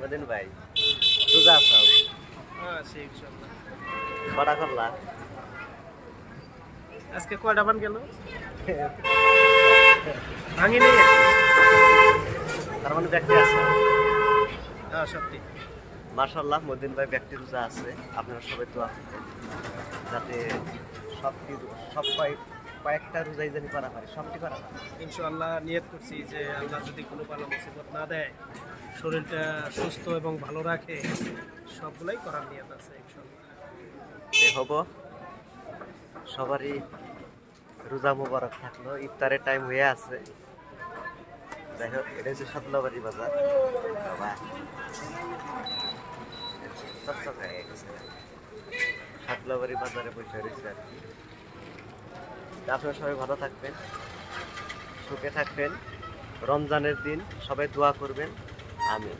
মদিন ভাই রোজা আছো? হ্যাঁ সেই ইনশাআল্লাহ। কটা করলা? আজকে কয়টা বান গেল? ভাঙি নেই। তার মানে ব্যক্তি আছে। হ্যাঁ সত্যি। মাশাআল্লাহ মদিন ভাই ব্যক্তি রোজা আছে। আপনারা সবাই দোয়া করবেন যাতে সব কয়েকটা রোজাই জানি করা হয়, সবটি করা হয়। ইনশাআল্লাহ নিয়ত করছি যে আল্লাহ যদি কোনো ভালো মুসিবত না দেয়, শরীরটা সুস্থ এবং ভালো রাখে, সবগুলাই করার নিয়ত আছে ইনশাআল্লাহ। এ হব সবারই রোজা মুবারক থাকলো। ইফতারের টাইম হয়ে আছে। যাই হোক, এটা হচ্ছে সাতলাবাড়ি বাজার। বাবা চকচকে হয়ে গেছে। সাতলাবাড়ি বাজারে বসে রয়েছে আর কি। আপনারা সবাই ভালো থাকবেন, সুখে থাকবেন। রমজানের দিন সবাই দোয়া করবেন। আমিন।